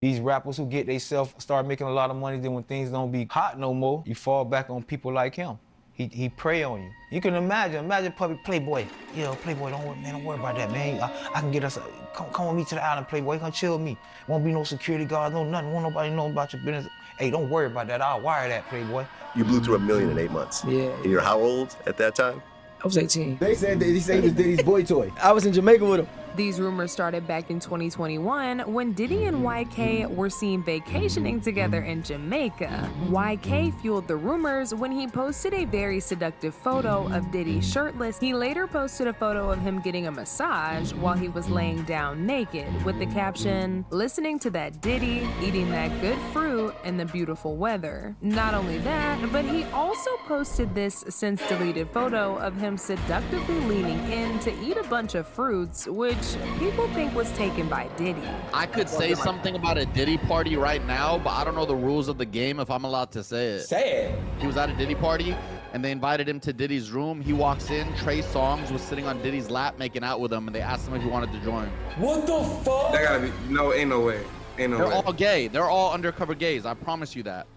These rappers who get themselves start making a lot of money, then when things don't be hot no more, you fall back on people like him. He prey on you. You can imagine Puppy Playboy. You know, Playboy, don't worry about that, man. I can get us, come with me to the island, Playboy. You can chill with me. Won't be no security guard, no nothing. Won't nobody know about your business. Hey, don't worry about that. I'll wire that, Playboy. You blew through $1 million in 8 months. Yeah. And you're how old at that time? I was 18. They said he was Diddy's boy toy. I was in Jamaica with him. These rumors started back in 2021 when Diddy and YK were seen vacationing together in Jamaica. YK fueled the rumors when he posted a very seductive photo of Diddy shirtless. He later posted a photo of him getting a massage while he was laying down naked with the caption, "Listening to that Diddy, eating that good fruit in the beautiful weather." Not only that, but he also posted this since deleted photo of him seductively leaning in to eat a bunch of fruits, which people think was taken by Diddy. I could say something about a Diddy party right now, but I don't know the rules of the game if I'm allowed to say it. Say it. He was at a Diddy party and they invited him to Diddy's room. He walks in, Trey Songz was sitting on Diddy's lap making out with him, and they asked him if he wanted to join. What the fuck? That gotta be, no, ain't no way. Ain't no way. They're all gay. They're all undercover gays. I promise you that.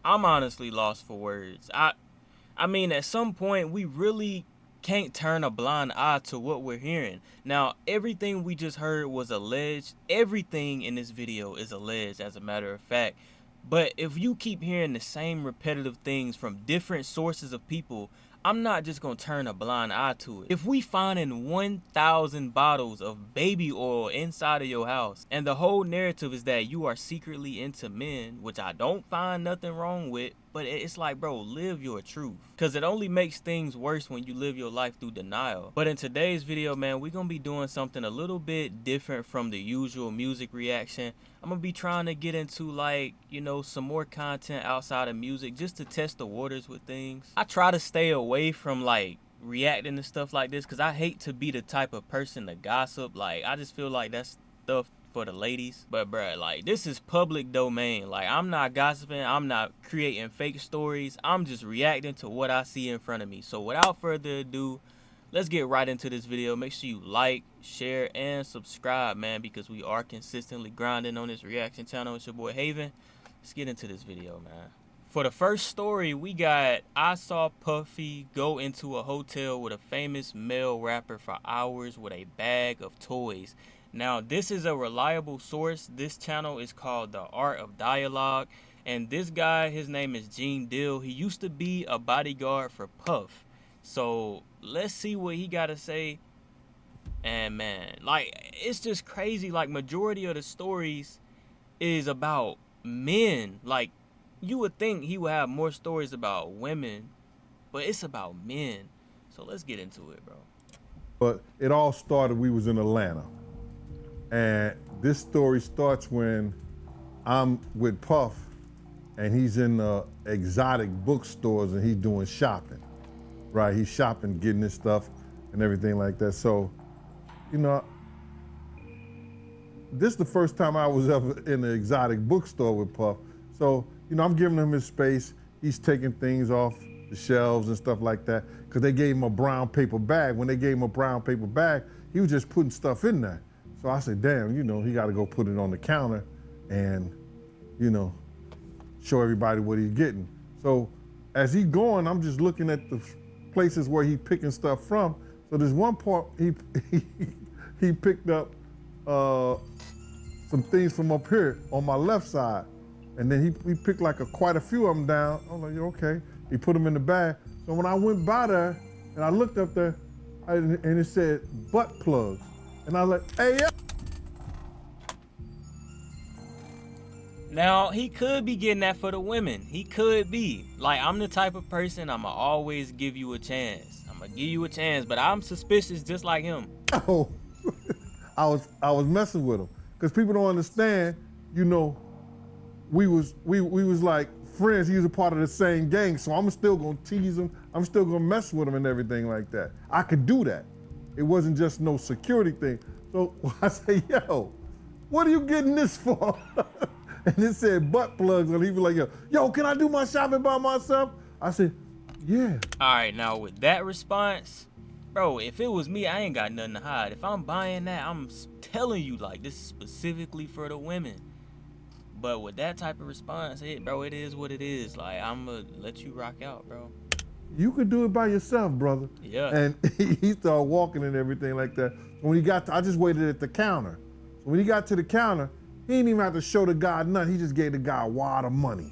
I'm honestly lost for words. I mean, at some point, we really can't turn a blind eye to what we're hearing. Now, everything we just heard was alleged. Everything in this video is alleged, as a matter of fact. But if you keep hearing the same repetitive things from different sources of people, I'm not just gonna turn a blind eye to it. If we finding 1,000 bottles of baby oil inside of your house, and the whole narrative is that you are secretly into men, which I don't find nothing wrong with, but it's like, bro, live your truth. Cause it only makes things worse when you live your life through denial. But in today's video, man, we're gonna be doing something a little bit different from the usual music reaction. I'm gonna be trying to get into, like, you know, some more content outside of music just to test the waters with things. I try to stay away from like reacting to stuff like this because I hate to be the type of person to gossip. Like, I just feel like that's stuff for the ladies. But bruh, like, this is public domain. Like, I'm not gossiping, I'm not creating fake stories, I'm just reacting to what I see in front of me. So without further ado, let's get right into this video. Make sure you like, share, and subscribe, man, because we are consistently grinding on this reaction channel. It's your boy Haven. Let's get into this video, man. For the first story, we got, I saw Puffy go into a hotel with a famous male rapper for hours with a bag of toys. Now, this is a reliable source. This channel is called The Art of Dialogue, and this guy, his name is Gene Dill. He used to be a bodyguard for Puff. So let's see what he got to say. And man, like, it's just crazy. Like, majority of the stories is about men. Like, you would think he would have more stories about women, but it's about men. So let's get into it, bro. But it all started, we was in Atlanta. And this story starts when I'm with Puff and he's in the exotic bookstores and he's doing shopping, right? He's shopping, getting his stuff and everything like that. So, you know, this is the first time I was ever in an exotic bookstore with Puff. So, you know, I'm giving him his space. He's taking things off the shelves and stuff like that because they gave him a brown paper bag. When they gave him a brown paper bag, he was just putting stuff in there. So I said, damn, you know, he got to go put it on the counter and, you know, show everybody what he's getting. So as he going, I'm just looking at the places where he picking stuff from. So there's one part he picked up some things from up here on my left side. And then he picked like quite a few of them down. I'm like, okay. He put them in the bag. So when I went by there and I looked up there and it said butt plugs. And I was like, hey, yeah. Now, he could be getting that for the women. He could be. Like, I'm the type of person, I'ma always give you a chance. I'ma give you a chance, but I'm suspicious just like him. Oh, I was messing with him. Because people don't understand, you know, we was like friends. He was a part of the same gang, so I'm still gonna tease him. I'm still gonna mess with him and everything like that. I could do that. It wasn't just no security thing. So I say, yo, what are you getting this for? And it said butt plugs, and he was like, yo, can I do my shopping by myself? I said, yeah. All right, now with that response, bro, if it was me, I ain't got nothing to hide. If I'm buying that, I'm telling you, like, this is specifically for the women. But with that type of response, bro, it is what it is. Like, I'm gonna let you rock out, bro. You could do it by yourself, brother. Yeah. And he started walking and everything like that. When he got I just waited at the counter. So when he got to the counter, he didn't even have to show the guy nothing. He just gave the guy a wad of money.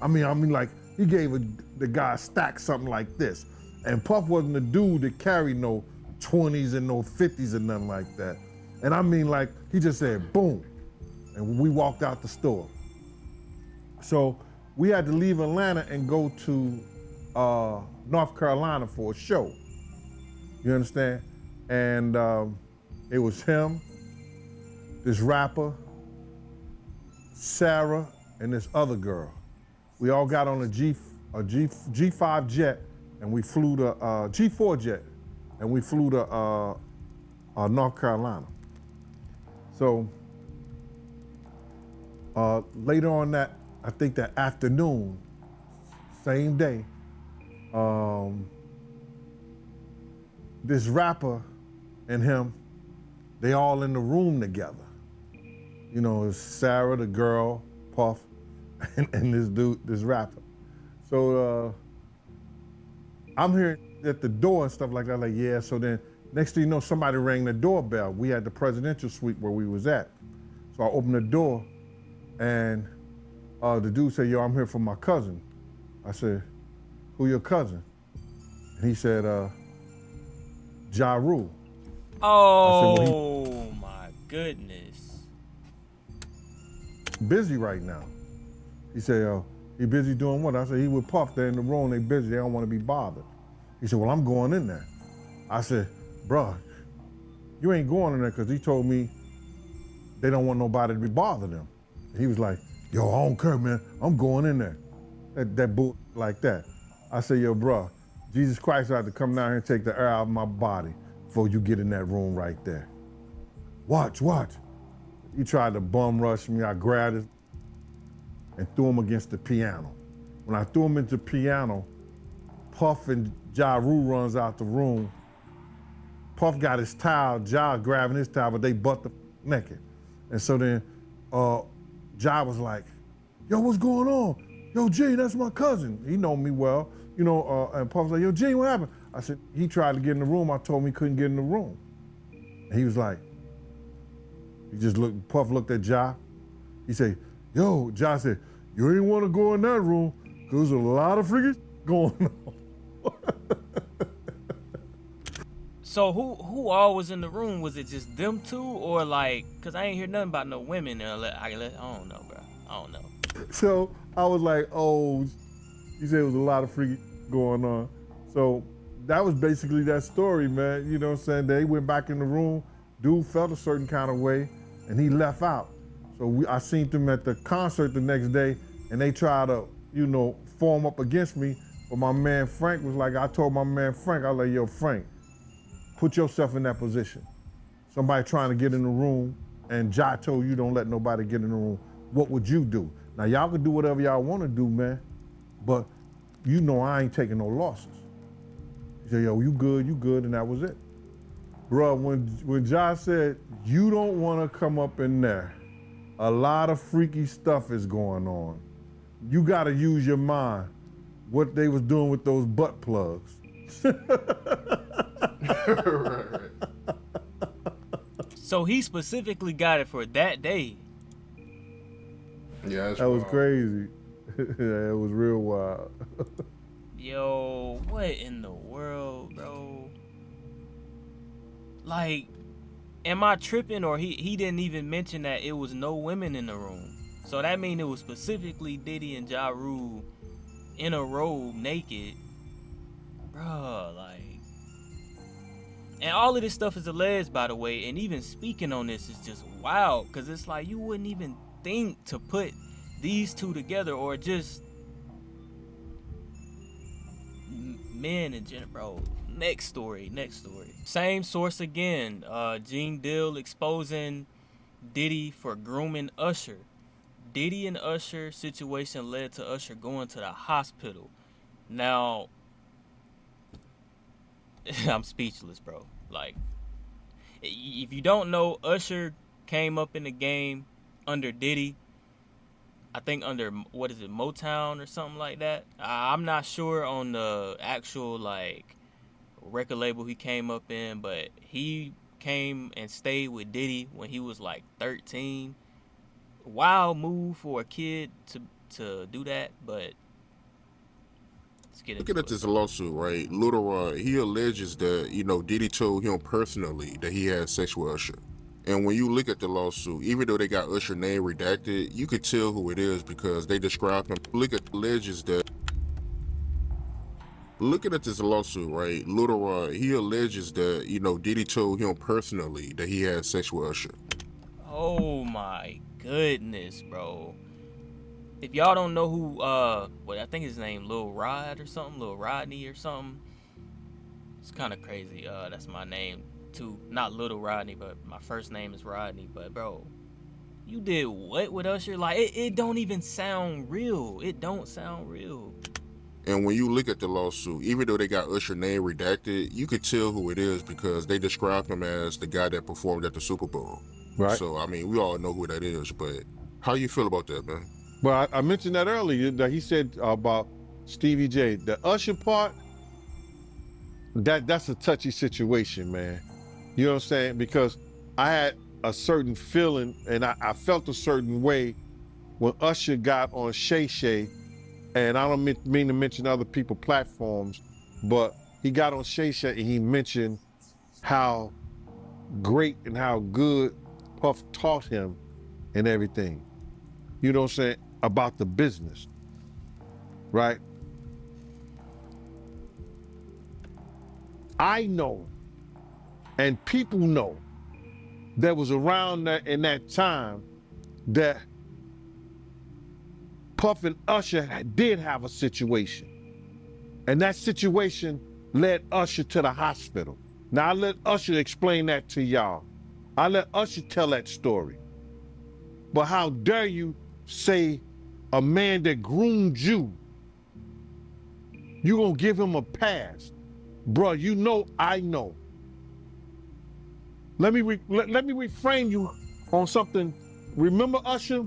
I mean, like, he gave the guy a stack something like this. And Puff wasn't the dude that carried no 20s and no 50s or nothing like that. And I mean, like, he just said, boom. And we walked out the store. So we had to leave Atlanta and go to North Carolina for a show. You understand? And it was him, this rapper, Sarah, and this other girl. We all got on a G5 jet, and we flew to G4 jet, and we flew to North Carolina. So later on that, I think that afternoon, same day, this rapper and him, they all in the room together. You know, it's Sarah, the girl, Puff, and this dude, this rapper. So I'm here at the door and stuff like that, like, yeah, so then next thing you know, somebody rang the doorbell. We had the presidential suite where we was at. So I opened the door and the dude said, yo, I'm here for my cousin. I said, who your cousin? And he said, Ja Rule. Oh, I said, well, my goodness. Busy right now. He said, he busy doing what? I said, he with Puff, they're in the room, they busy, they don't want to be bothered. He said, well, I'm going in there. I said, bruh, you ain't going in there because he told me they don't want nobody to be bothering them. He was like, yo, I don't care, man, I'm going in there. That bull like that. I said, yo, bruh, Jesus Christ had to come down here and take the air out of my body before you get in that room right there. Watch. He tried to bum rush me. I grabbed him and threw him against the piano. When I threw him into the piano, Puff and Ja Rule runs out the room. Puff got his towel, Ja grabbing his towel, but they butt the naked. And so then Ja was like, yo, what's going on? Yo, G, that's my cousin. He know me well, you know, and Puff was like, yo, G, what happened? I said, he tried to get in the room. I told him he couldn't get in the room. And he was like, Puff looked at Ja. He said, yo, Ja said, you ain't want to go in that room because there's a lot of freaking going on. So who all was in the room? Was it just them two, or like? Cause I ain't hear nothing about no women. I don't know, bro. I don't know. So I was like, oh, he said it was a lot of freaking going on. So that was basically that story, man. You know what I'm saying? They went back in the room. Dude felt a certain kind of way, and he left out. So I seen them at the concert the next day, and they tried to, you know, form up against me. But my man Frank was like, I told my man Frank, I was like, yo, Frank, put yourself in that position. Somebody trying to get in the room, and Ja told you don't let nobody get in the room. What would you do? Now, y'all can do whatever y'all want to do, man, but you know I ain't taking no losses. He said, yo, you good, and that was it. Bruh, when Ja said, you don't want to come up in there, a lot of freaky stuff is going on. You got to use your mind, what they was doing with those butt plugs. Right. So he specifically got it for that day. Yeah, that's That was wild. crazy. Yeah, it was real wild. Yo, what in the world, bro? Like, am I tripping, or he didn't even mention that it was no women in the room? So that mean it was specifically Diddy and Ja Rule in a robe naked. Bruh, like. And all of this stuff is alleged, by the way, and even speaking on this is just wild, because it's like you wouldn't even think to put these two together, or just men in general, bro. Next story. Same source again. Gene Deal exposing Diddy for grooming Usher. Diddy and Usher situation led to Usher going to the hospital. Now, I'm speechless, bro. Like, if you don't know, Usher came up in the game under Diddy. I think under, what is it, Motown or something like that. I'm not sure on the actual like record label he came up in, but he came and stayed with Diddy when he was like 13. Wild move for a kid to do that, but let's get into Looking at this lawsuit, right? Lil Rod, he alleges that, you know, Diddy told him personally that he had sex with Usher. And when you look at the lawsuit, even though they got Usher name redacted, you could tell who it is because they describe him. Look at the alleges that. Looking at this lawsuit, right? Lil Rod, he alleges that, you know, Diddy told him personally that he had sex with Usher. Oh my goodness, bro. If y'all don't know who, well, I think his name Lil Rod or something, Lil Rodney or something. It's kind of crazy. That's my name too. Not Little Rodney, but my first name is Rodney. But bro, you did what with Usher? Like, it don't even sound real. It don't sound real. And when you look at the lawsuit, even though they got Usher name redacted, you could tell who it is because they describe him as the guy that performed at the Super Bowl. Right. So, I mean, we all know who that is, but how you feel about that, man? Well, I mentioned that earlier, that he said about Stevie J. The Usher part, that's a touchy situation, man. You know what I'm saying? Because I had a certain feeling, and I felt a certain way when Usher got on Shay Shay, and I don't mean to mention other people's platforms, but he got on Shay Shay and he mentioned how great and how good Puff taught him and everything. You know what I'm saying? About the business, right? I know, and people know, that was around that in that time that Puff and Usher did have a situation. And that situation led Usher to the hospital. Now I let Usher explain that to y'all. I let Usher tell that story. But how dare you say a man that groomed you, you gonna give him a pass? Bro, you know I know. Let me reframe you on something. Remember Usher?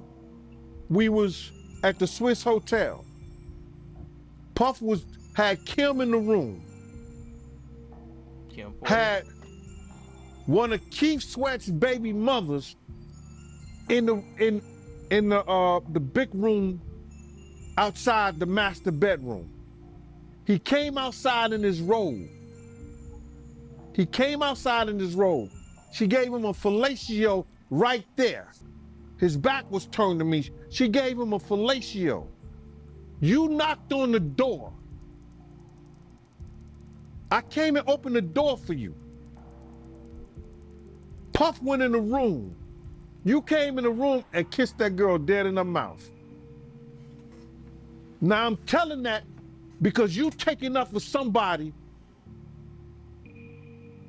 We was at the Swiss Hotel. Puff had Kim in the room. Kim Porter. Had one of Keith Sweat's baby mothers in the big room outside the master bedroom. He came outside in his robe. She gave him a fellatio right there. His back was turned to me. She gave him a fellatio. You knocked on the door. I came and opened the door for you. Puff went in the room. You came in the room and kissed that girl dead in her mouth. Now I'm telling that because you taking up for somebody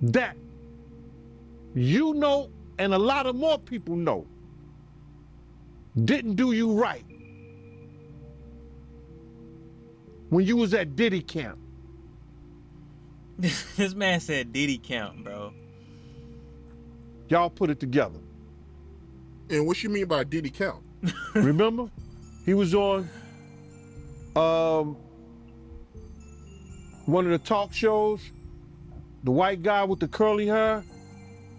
that you know and a lot of more people know didn't do you right when you was at Diddy camp. This man said Diddy camp, bro. Y'all put it together. And what you mean by Diddy count? Remember? He was on one of the talk shows, the white guy with the curly hair.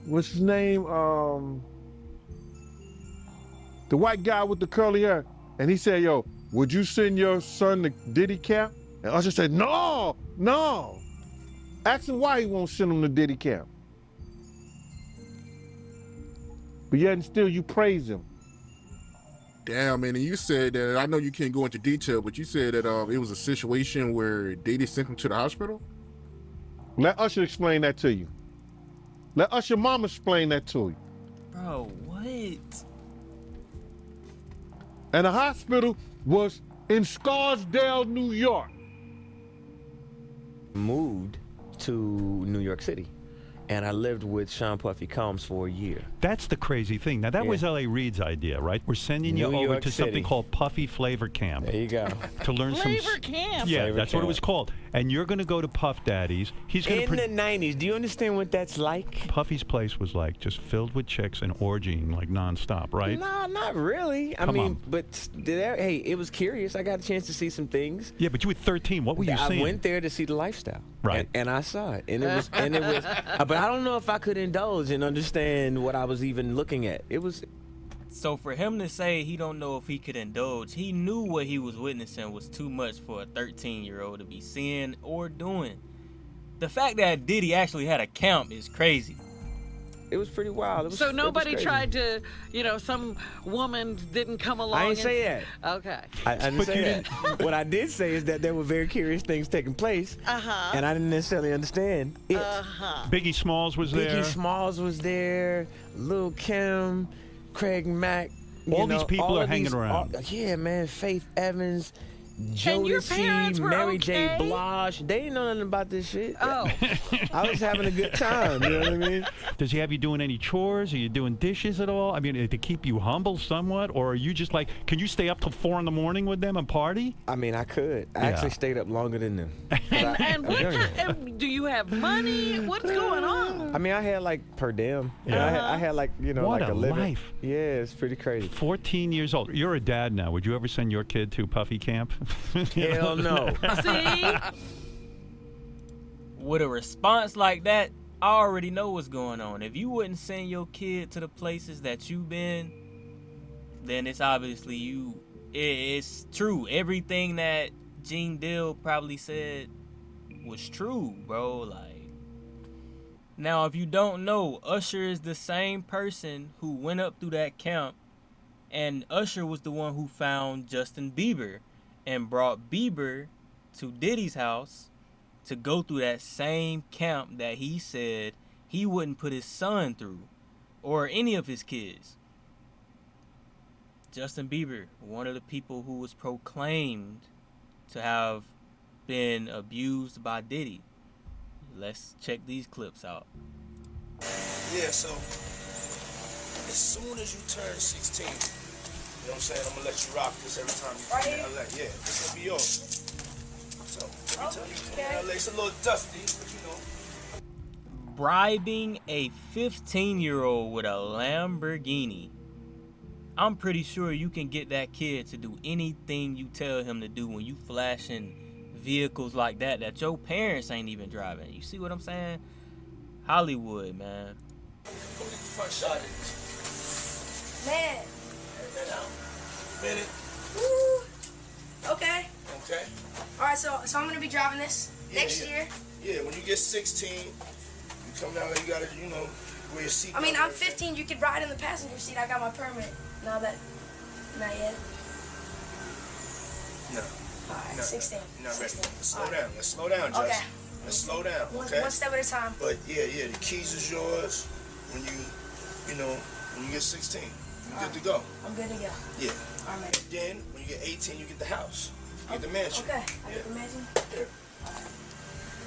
What's his name? The white guy with the curly hair. And he said, yo, would you send your son to Diddy camp? And Usher said, no. Ask him why he won't send him to Diddy camp. But yet and still you praise him. Damn, man, and you said that, I know you can't go into detail, but you said that it was a situation where Diddy sent him to the hospital? Let Usher explain that to you. Let Usher mama explain that to you. Bro, what? And the hospital was in Scarsdale, New York. Moved to New York City, and I lived with Sean Puffy Combs for a year. That's the crazy thing. Now, that was L.A. Reid's idea, right? We're sending you New over York to City. something called Puffy Flavor Camp. There you go. To learn Flavor Camp. Yeah, Flavor that's what it Camp. was called. And you're going to go to Puff Daddy's. He's going In to. the 90s, do you understand what that's like? Puffy's place was like just filled with chicks and orgying like nonstop, right? No, not really. I Come mean, on. but hey, it was curious. I got a chance to see some things. Yeah, but you were 13. What were you I seeing? went there to see the lifestyle. Right. And I saw it. And it was, but I don't know if I could indulge and understand what I was even looking at. It was. So for him to say he don't know if he could indulge, he knew what he was witnessing was too much for a 13-year-old to be seeing or doing. The fact that Diddy actually had a camp is crazy. It was pretty wild. It was, So nobody it was crazy. tried to, some woman didn't come along. I didn't say that. Okay. I didn't say that. What I did say is that there were very curious things taking place, and I didn't necessarily understand it. Biggie Smalls was there. Biggie Smalls was there. Lil' Kim, Craig Mack. All these people are hanging around. Yeah, man. Faith Evans, And your parents Jodeci, were Mary J. okay? Blige. They didn't know nothing about this shit. Oh. I was having a good time. You know what I mean? Does he have you doing any chores? Are you doing dishes at all? I mean, to keep you humble somewhat? Or are you just like, can you stay up till 4 in the morning with them and party? I mean, I could. I actually stayed up longer than them. And do you have money? What's going on? I mean, I had like per diem. Yeah. I had like, What like a a living. life. Yeah, it's pretty crazy. 14 years old. You're a dad now. Would you ever send your kid to Puffy Camp? Hell no. See? With a response like that, I already know what's going on. If you wouldn't send your kid to the places that you've been, then it's obviously you. It's true. Everything that Gene Dill probably said was true, bro. Like, now if you don't know, Usher is the same person who went up through that camp, and Usher was the one who found Justin Bieber and brought Bieber to Diddy's house to go through that same camp that he said he wouldn't put his son through, or any of his kids. Justin Bieber, one of the people who was proclaimed to have been abused by Diddy. Let's check these clips out. Yeah, so as soon as you turn 16, you know what I'm saying, I'm gonna let you rock this every time you come to LA. Yeah, this will be yours. So every time you come to LA, it's a little dusty, but you know. Bribing a 15-year-old with a Lamborghini. I'm pretty sure you can get that kid to do anything you tell him to do when you flashing vehicles like that your parents ain't even driving. You see what I'm saying? Hollywood, man. Go get the front shot of this. Man. Head that out. Minute. Woo. Okay. Okay. All right, so I'm gonna be driving this next year. Yeah, when you get 16, you come down there, you gotta, wear your seatbelt. I mean, I'm 15. You could ride in the passenger seat. I got my permit. Not yet. No. All right, No, 16. You're not ready. 16. Let's slow All right. down. Let's slow down, Justin. Okay. Let's slow down, One okay? step at a time. But yeah, the keys is yours when you get 16. You're good to go. I'm good to go. Yeah. All right. Then, when you get 18, you get the house. You get the mansion. Okay. I get the mansion. Yeah. All right.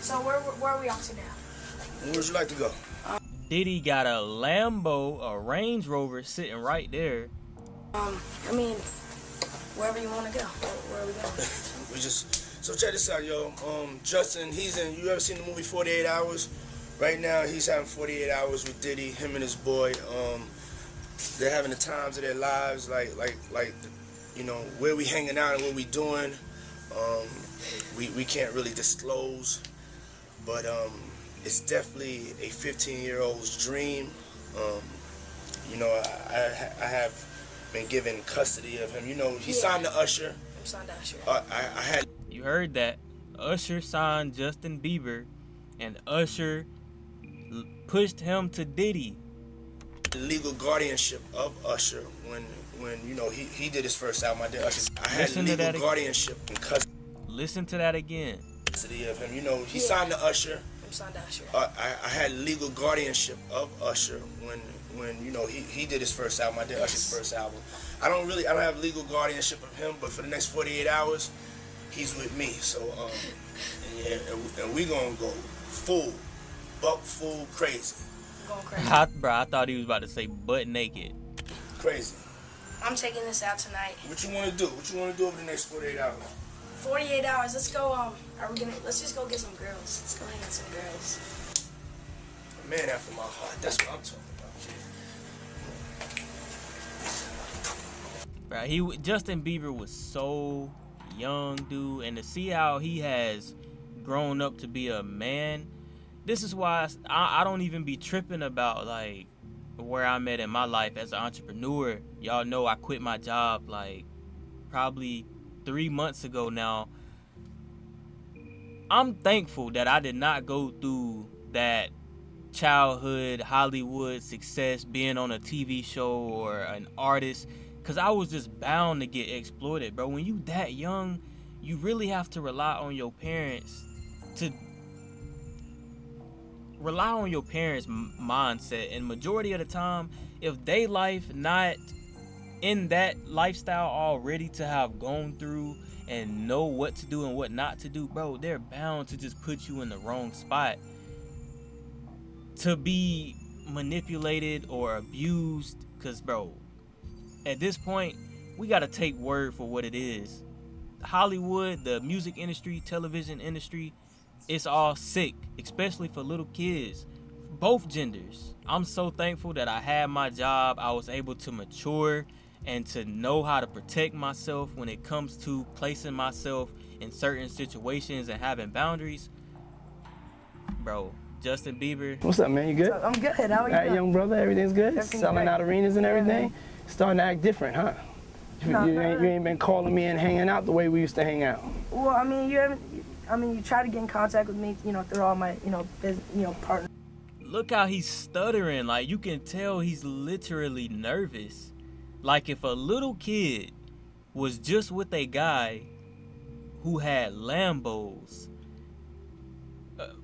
So where are we off to now? Where would you like to go? Diddy got a Lambo, a Range Rover sitting right there. I mean, wherever you want to go. Where are we going? So check this out, yo. Justin, you ever seen the movie 48 Hours? Right now, he's having 48 hours with Diddy, him and his boy. They're having the times of their lives, like, where we hanging out and what we doing. We can't really disclose, but it's definitely a 15-year-old's dream. I have been given custody of him. He signed to Usher. I'm signed to Usher. I had. You heard that. Usher signed Justin Bieber, and Usher pushed him to Diddy. Legal guardianship of Usher when he did his first album. I did Usher. I had Listen to that legal guardianship and custody Listen to that again. of him. He signed to Usher. I'm signed to Usher. I had legal guardianship of Usher when he did his first album. I did Usher's first album. I don't have legal guardianship of him, but for the next 48 hours, he's with me. So and we gonna go full crazy. going crazy. Bro, I thought he was about to say butt naked. Crazy. I'm taking this out tonight. What you want to do? What you want to do over the next 48 hours? 48 hours. Let's go. Let's just go get some girls. Let's go hang with some girls. A man after my heart. That's what I'm talking about. Bro, Justin Bieber was so young, dude, and to see how he has grown up to be a man, this is why I don't even be tripping about like where I'm at in my life as an entrepreneur. Y'all know I quit my job like probably 3 months ago now. I'm thankful that I did not go through that childhood Hollywood success, being on a TV show or an artist, because I was just bound to get exploited, bro. When you that young, you really have to rely on your parents mindset, and majority of the time, if they life not in that lifestyle already to have gone through and know what to do and what not to do, bro, they're bound to just put you in the wrong spot to be manipulated or abused. Because, bro, at this point, we got to take word for what it is. Hollywood, the music industry, television industry, it's all sick, especially for little kids, both genders. I'm so thankful that I had my job. I was able to mature and to know how to protect myself when it comes to placing myself in certain situations and having boundaries. Bro, Justin Bieber. What's up, man? You good? I'm good. How are you? All right, young brother, everything's good? Everything's Selling great. out arenas and everything? Starting to act different, huh? You ain't been calling me and hanging out the way we used to hang out. Well, I mean, you try to get in contact with me, through all my, partners. Look how he's stuttering. Like, you can tell he's literally nervous. Like, if a little kid was just with a guy who had Lambos,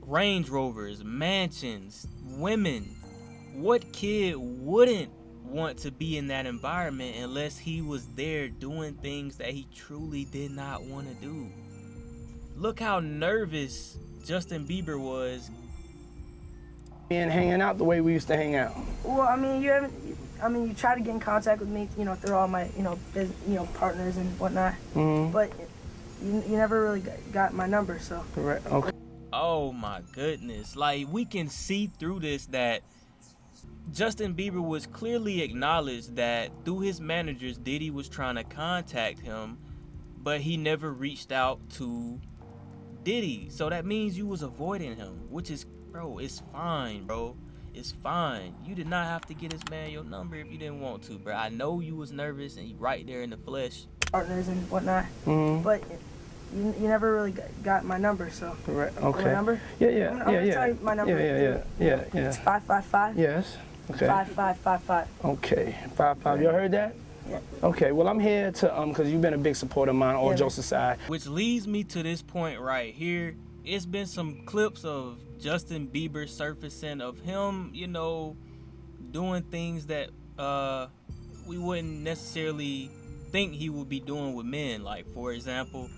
Range Rovers, mansions, women, what kid wouldn't want to be in that environment unless he was there doing things that he truly did not want to do? Look how nervous Justin Bieber was. And hanging out the way we used to hang out. Well, I mean, you try to get in contact with me, through all my, partners and whatnot. Mm-hmm. But you never really got my number, so. Correct. Okay. Oh my goodness. Like, we can see through this that Justin Bieber was clearly acknowledged that through his managers, Diddy was trying to contact him, but he never reached out to Diddy. So that means you was avoiding him, which is, bro, it's fine, bro. It's fine. You did not have to get this man your number if you didn't want to, bro. I know you was nervous and you right there in the flesh. Partners and whatnot. Mm-hmm. But you never really got my number, so. Correct. Okay. My number? Yeah. I'm gonna tell you my number. Yeah. It's 555. Yes. Okay. 5555. Okay. 55. You heard that? Yeah. Okay. Well, I'm here to because you've been a big supporter of mine, all jokes aside. Which leads me to this point right here. It's been some clips of Justin Bieber surfacing of him, doing things that we wouldn't necessarily think he would be doing with men. Like, for example,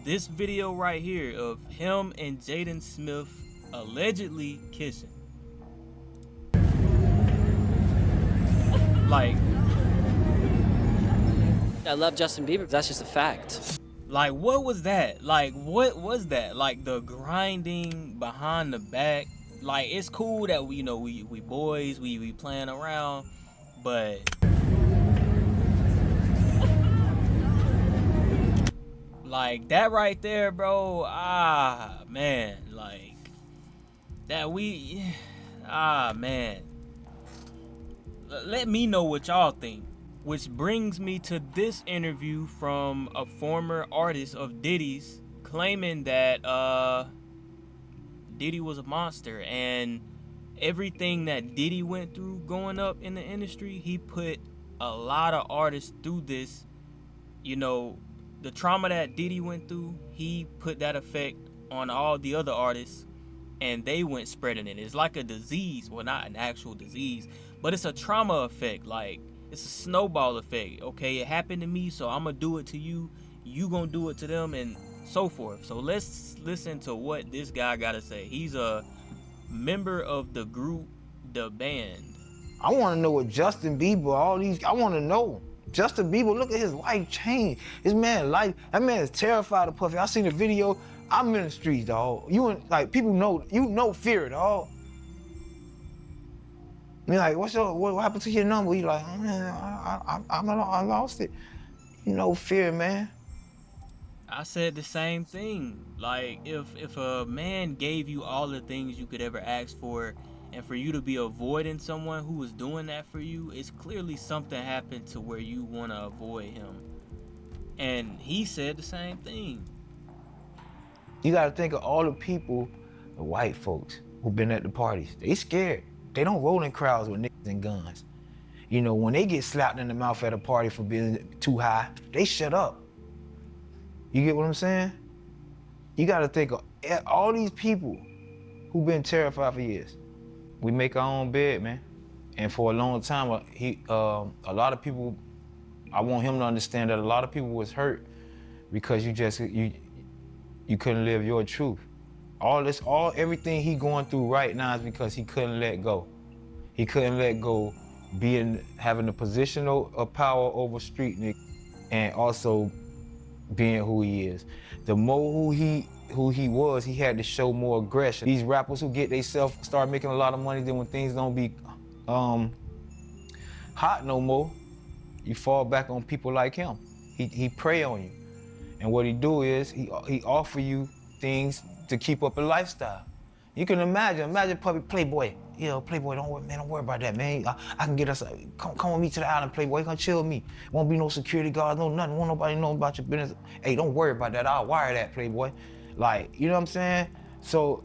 this video right here of him and Jaden Smith allegedly kissing. Like, I love Justin Bieber. That's just a fact. Like, what was that? Like, what was that? Like, the grinding behind the back. Like, it's cool that we boys, we playing around, but like that right there, bro. Man, like that man. Let me know what y'all think. Which brings me to this interview from a former artist of Diddy's, claiming that Diddy was a monster, and everything that Diddy went through growing up in the industry, he put a lot of artists through this. The trauma that Diddy went through, he put that effect on all the other artists, and they went spreading it. It's like a disease. Well, not an actual disease, but it's a trauma effect. Like, it's a snowball effect. Okay, it happened to me, so I'm gonna do it to you. You gonna do it to them, and so forth. So let's listen to what this guy gotta say. He's a member of the group the band. I want to know what Justin Bieber, I want to know. Justin Bieber, look at his life change. That man is terrified of Puffy. I seen the video. I'm in the streets, dog. People know fear, dog. You're like, what happened to your number? You like, man, I lost it. Fear, man. I said the same thing. Like, if a man gave you all the things you could ever ask for, and for you to be avoiding someone who was doing that for you, it's clearly something happened to where you want to avoid him. And he said the same thing. You got to think of all the people, the white folks who've been at the parties. They scared. They don't roll in crowds with niggas and guns. When they get slapped in the mouth at a party for being too high, they shut up. You get what I'm saying? You got to think of all these people who've been terrified for years. We make our own bed, man. And for a long time, a lot of people, I want him to understand that a lot of people was hurt because you couldn't live your truth. Everything he going through right now is because he couldn't let go. He couldn't let go having a position of power over street niggas and also being who he is. The more who he was, he had to show more aggression. These rappers who get themselves start making a lot of money, then when things don't be hot no more, you fall back on people like him. He prey on you. And what he do is he offer you things to keep up a lifestyle. You can imagine Puppy, Playboy. Playboy, don't worry about that, man. I can get us, come with me to the island, Playboy. You can chill with me. Won't be no security guards, no nothing. Won't nobody know about your business. Hey, don't worry about that. I'll wire that, Playboy. You know what I'm saying? So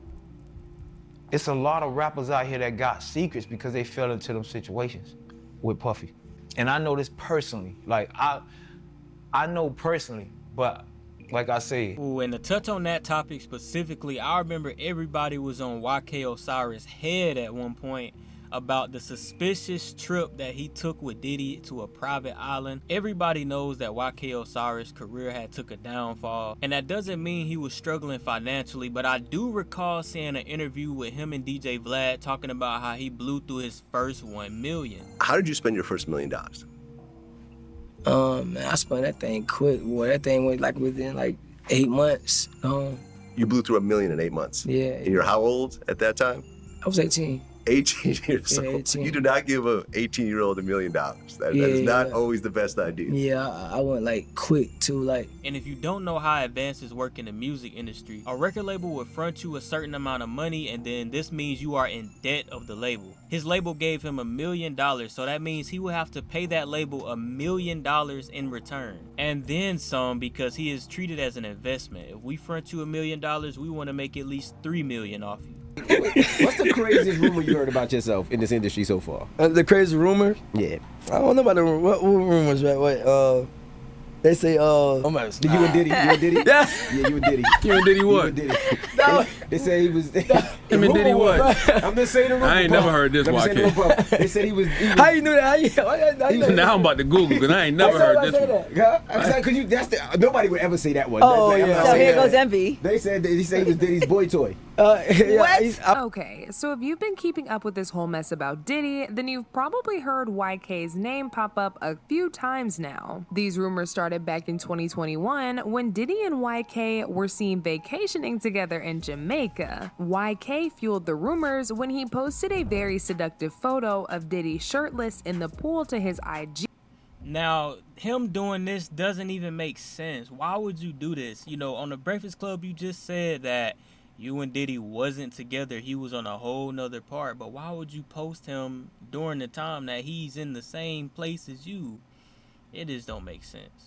it's a lot of rappers out here that got secrets because they fell into them situations with Puffy. And I know this personally. I know personally, but like I said. Ooh, and to touch on that topic specifically, I remember everybody was on YK Osiris' head at one point about the suspicious trip that he took with Diddy to a private island. Everybody knows that YK Osiris' career had took a downfall, and that doesn't mean he was struggling financially, but I do recall seeing an interview with him and DJ Vlad talking about how he blew through his first 1 million. How did you spend your first $1 million? Man, I spun that thing quick. Boy, that thing went within 8 months. You blew through $1 million in 8 months. Yeah. And you're how old at that time? I was 18. 18 years old. 18. You do not give a 18-year-old $1 million. That is not always the best idea. Yeah, I went quick too. And if you don't know how advances work in the music industry, a record label will front you a certain amount of money, and then this means you are in debt of the label. His label gave him $1 million, so that means he will have to pay that label $1 million in return. And then some, because he is treated as an investment. If we front you $1 million, we want to make at least $3 million off you. What's the craziest rumor you heard about yourself in this industry so far? The crazy rumor? Yeah. I don't know about what rumors, right? Wait, they say, you and Diddy? Yeah. Yeah, you and Diddy. You and Diddy what? You and Diddy. They say he was. Him and Diddy what? I'm just saying the rumor. I ain't never heard this, YK. They said he was. How you knew that? How you know that? Now I'm about to Google because I ain't never heard this one. Because nobody would ever say that one. Oh, yeah. So here goes Envy. They said he was Diddy's boy toy. Okay, so if you've been keeping up with this whole mess about Diddy, then you've probably heard YK's name pop up a few times now. These rumors started back in 2021 when Diddy and YK were seen vacationing together in Jamaica. YK fueled the rumors when he posted a very seductive photo of Diddy shirtless in the pool to his IG. Now, him doing this doesn't even make sense. Why would you do this? On the Breakfast Club, you just said that you and Diddy wasn't together. He was on a whole nother part. But why would you post him during the time that he's in the same place as you? It just don't make sense.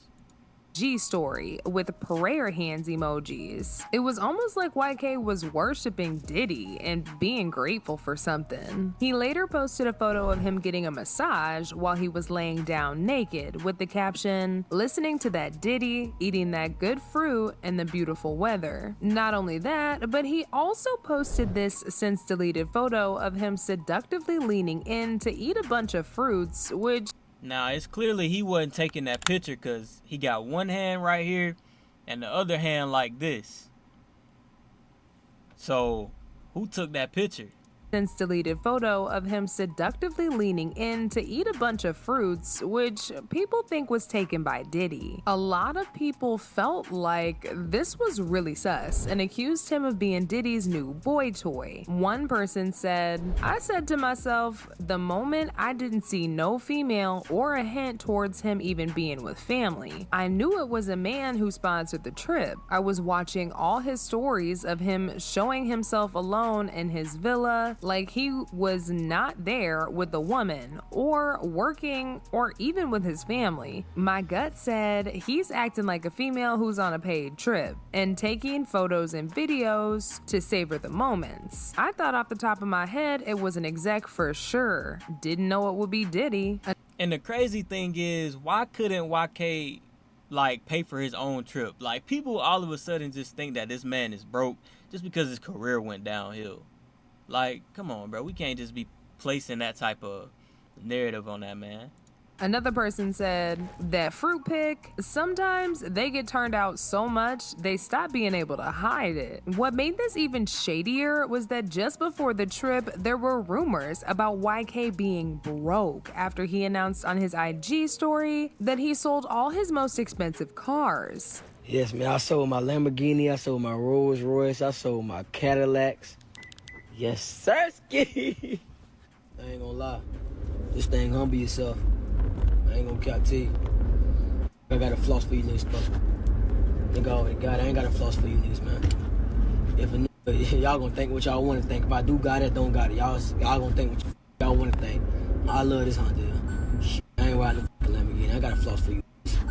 Story with prayer hands emojis. It was almost like YK was worshiping Diddy and being grateful for something. He later posted a photo of him getting a massage while he was laying down naked with the caption, "Listening to that Diddy, eating that good fruit in the beautiful weather." Not only that, but he also posted this since deleted photo of him seductively leaning in to eat a bunch of fruits, which Now, it's clearly he wasn't taking that picture because he got one hand right here and the other hand like this. So, who took that picture? since deleted photo of him seductively leaning in to eat a bunch of fruits, which people think was taken by Diddy. A lot of people felt like this was really sus and accused him of being Diddy's new boy toy. One person said, "I said to myself, the moment I didn't see no female or a hint towards him even being with family, I knew it was a man who sponsored the trip. I was watching all his stories of him showing himself alone in his villa, like he was not there with a woman or working or even with his family. My gut said he's acting like a female who's on a paid trip and taking photos and videos to savor the moments. I thought off the top of my head it was an exec for sure. Didn't know it would be Diddy." And the crazy thing is, why couldn't YK like pay for his own trip? Like, people all of a sudden just think that this man is broke just because his career went downhill. Like, come on, bro. We can't just be placing that type of narrative on that man. Another person said that fruit pick, sometimes they get turned out so much they stop being able to hide it. What made this even shadier was that just before the trip, there were rumors about YK being broke after he announced on his IG story that he sold all his most expensive cars. Yes, man, I sold my Lamborghini, I sold my Rolls Royce, I sold my Cadillacs. Yes, sirski. I ain't gonna lie. This thing humble yourself. I ain't gonna cap to you. I got a floss for you niggas, bro. Nigga already got it. I ain't got a floss for you niggas, man. If a nigga, y'all gonna think what y'all wanna think. If I do got it, don't got it. Y'all gonna think what y'all wanna think. I love this Honda. I ain't riding the Lamborghini. I got a floss for you.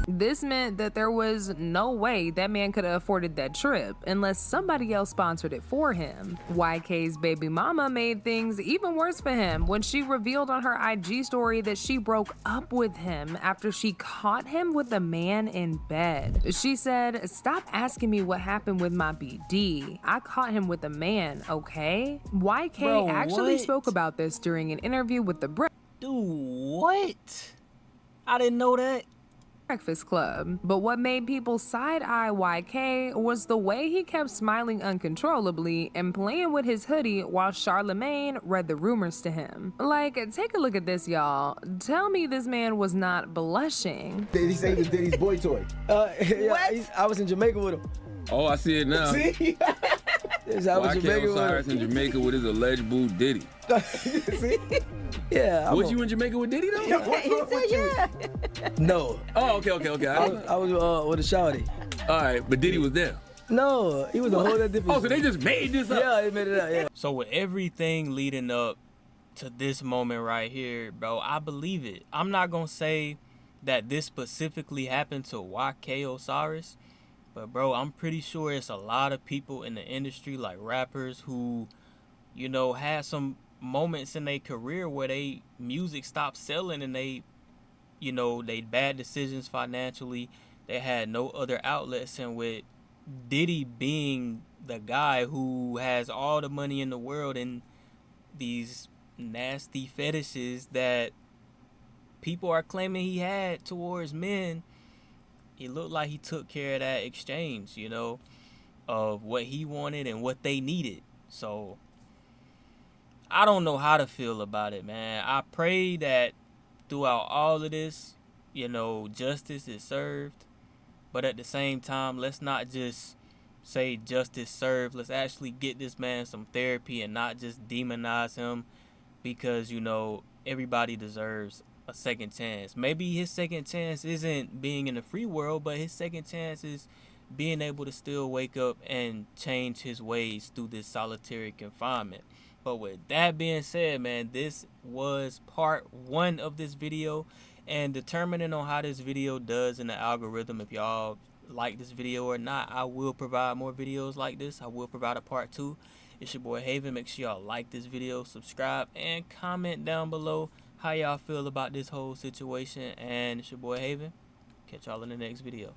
This meant that there was no way that man could have afforded that trip unless somebody else sponsored it for him. YK's baby mama made things even worse for him when she revealed on her IG story that she broke up with him after she caught him with a man in bed. She said, "Stop asking me what happened with my BD. I caught him with a man, okay?" YK Bro, actually what? spoke about this during an interview with the Dude, what? I didn't know that. Breakfast Club. But what made people side-eye YK was the way he kept smiling uncontrollably and playing with his hoodie while Charlemagne read the rumors to him. Like, take a look at this, y'all. Tell me this man was not blushing. Diddy say he was Diddy's boy toy. Yeah, I was in Jamaica with him. Oh, I see it now. See? Yes, I was in Jamaica with Osiris him. in Jamaica with his alleged boo Diddy. See? Yeah. Was you in Jamaica with Diddy though? He said yeah. No. Oh, okay. I was with a shawty. All right, but Diddy was there. No, he was a whole other different. Oh, so they just made this up? Yeah, they made it up, yeah. So with everything leading up to this moment right here, bro, I believe it. I'm not gonna say that this specifically happened to YK Osiris, but bro, I'm pretty sure it's a lot of people in the industry, like rappers, who, you know, had some moments in their career where they music stopped selling and they, you know, they bad decisions financially. They had no other outlets, and with Diddy being the guy who has all the money in the world and these nasty fetishes that people are claiming he had towards men, it looked like he took care of that exchange, you know, of what he wanted and what they needed. So I don't know how to feel about it, man. I pray that throughout all of this, you know, justice is served. But at the same time, let's not just say justice served. Let's actually get this man some therapy and not just demonize him, because, you know, everybody deserves a second chance. Maybe his second chance isn't being in the free world, but his second chance is being able to still wake up and change his ways through this solitary confinement. But with that being said, man, this was part 1 of this video, and determining on how this video does in the algorithm, if y'all like this video or not, I will provide more videos like this. I will provide a part 2. It's your boy Haven. Make sure y'all like this video, subscribe, and comment down below how y'all feel about this whole situation. And it's your boy Haven. Catch y'all in the next video.